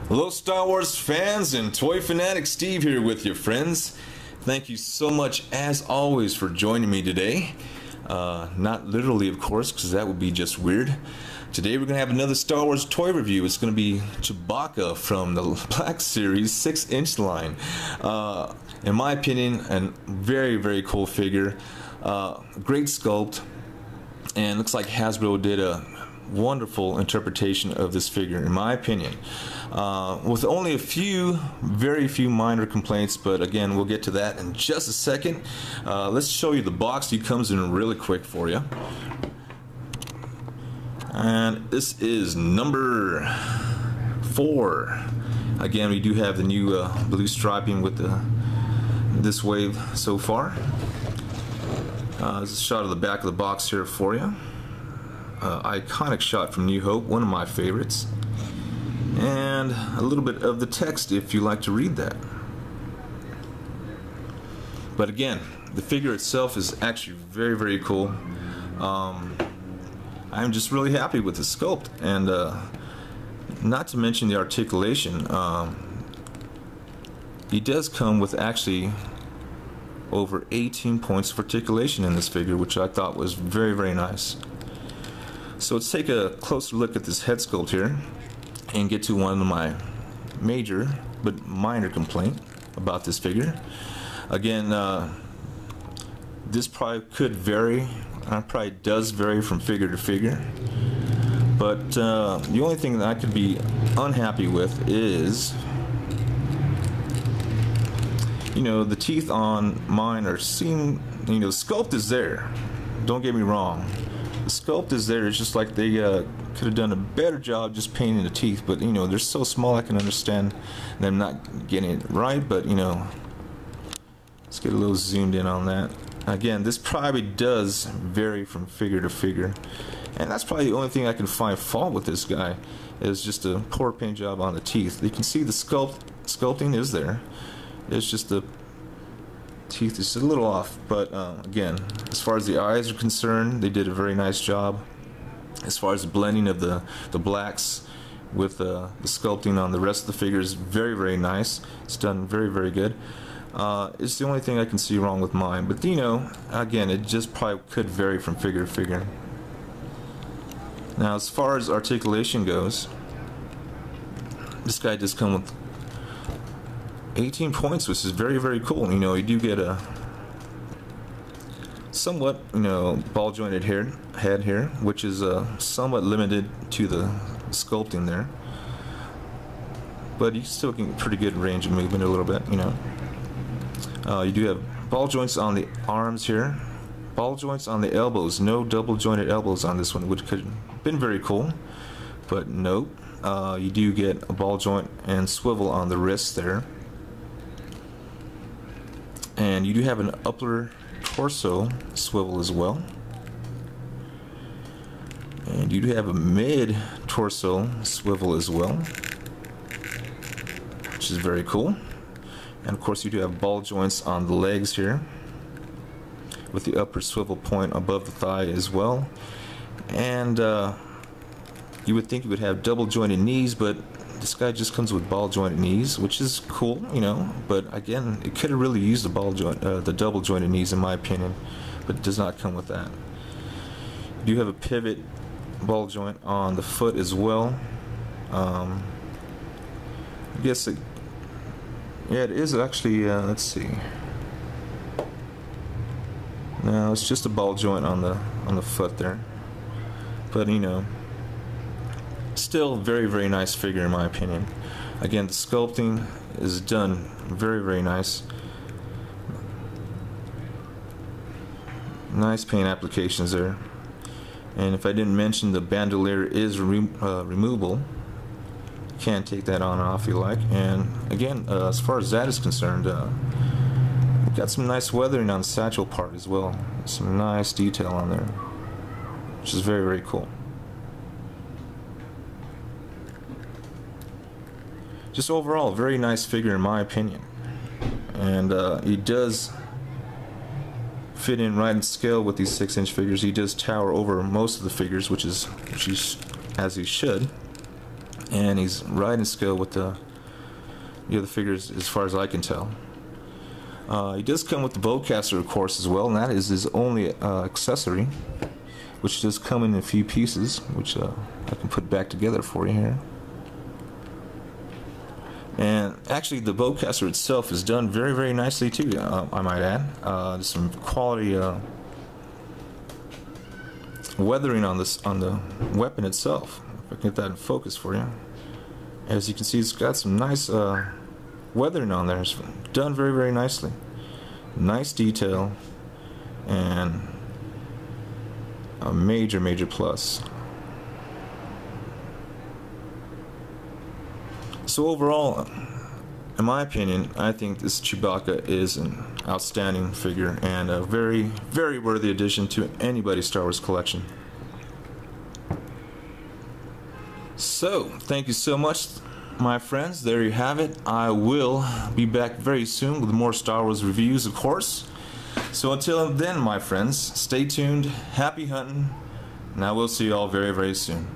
Hello Star Wars fans and toy fanatic Steve here with you, friends. Thank you so much as always for joining me today. Not literally, of course, because that would be just weird. Today we're going to have another Star Wars toy review. It's going to be Chewbacca from the Black Series 6-inch line. In my opinion, a very cool figure. Great sculpt, and looks like Hasbro did a wonderful interpretation of this figure, in my opinion, with only very few minor complaints, but again, we'll get to that in just a second. Let's show you the box. He comes in really quick for you, and this is number 4. Again, we do have the new blue striping with this wave so far. This is a shot of the back of the box here for you. Iconic shot from New Hope, one of my favorites, and a little bit of the text if you like to read that. But again, the figure itself is actually very cool. I'm just really happy with the sculpt, and not to mention the articulation. He does come with actually over 18 points of articulation in this figure, which I thought was very nice. So let's take a closer look at this head sculpt here and get to one of my major but minor complaint about this figure. Again, this probably could vary, probably does vary from figure to figure, but the only thing that I could be unhappy with is, you know, the teeth on mine are seen, you know, sculpt is there, don't get me wrong. The sculpt is there. It's just like they could have done a better job just painting the teeth, but you know, they're so small I can understand them not getting it right, but you know, let's get a little zoomed in on that. Again, this probably does vary from figure to figure, and that's probably the only thing I can find fault with this guy, is just a poor paint job on the teeth. You can see the sculpting is there. It's just the teeth is a little off, but again, as far as the eyes are concerned, they did a very nice job. As far as the blending of the blacks with the sculpting on the rest of the figure is very nice. It's done very good. It's the only thing I can see wrong with mine, but you know, again, it just probably could vary from figure to figure. Now, as far as articulation goes, this guy does come with 18 points, which is very cool. You know, you do get a somewhat, you know, ball jointed head here, which is somewhat limited to the sculpting there, but you still get pretty good range of movement a little bit, you know. You do have ball joints on the arms here, ball joints on the elbows, no double jointed elbows on this one, which could have been very cool, but nope. You do get a ball joint and swivel on the wrists there. And you do have an upper torso swivel as well. And you do have a mid torso swivel as well, which is very cool. And of course, you do have ball joints on the legs here, with the upper swivel point above the thigh as well. And you would think you would have double jointed knees, but this guy just comes with ball jointed knees, which is cool, you know, but again, it could have really used the double jointed knees in my opinion, but it does not come with that. You do have a pivot ball joint on the foot as well. I guess it is actually, let's see. No, it's just a ball joint on the foot there, but you know, still very nice figure in my opinion. Again, the sculpting is done very nice. Nice paint applications there. And if I didn't mention, the bandolier is removable. You can take that on and off if you like. And again, as far as that is concerned, we've got some nice weathering on the satchel part as well. Some nice detail on there, which is very cool. Just overall, a very nice figure in my opinion, and he does fit in right in scale with these 6-inch figures. He does tower over most of the figures, which is as he should. and he's right in scale with the other figures as far as I can tell. He does come with the bowcaster, of course, as well, and that is his only accessory, which does come in a few pieces, which I can put back together for you here. And actually, the bowcaster itself is done very, very nicely too, I might add. There's some quality weathering on the weapon itself. If I can get that in focus for you. As you can see, it's got some nice weathering on there. It's done very, very nicely. Nice detail, and a major, major plus. So overall, in my opinion, I think this Chewbacca is an outstanding figure and a very, very worthy addition to anybody's Star Wars collection. So, thank you so much, my friends. There you have it. I will be back very soon with more Star Wars reviews, of course. So until then, my friends, stay tuned, happy hunting, and I will see you all very, very soon.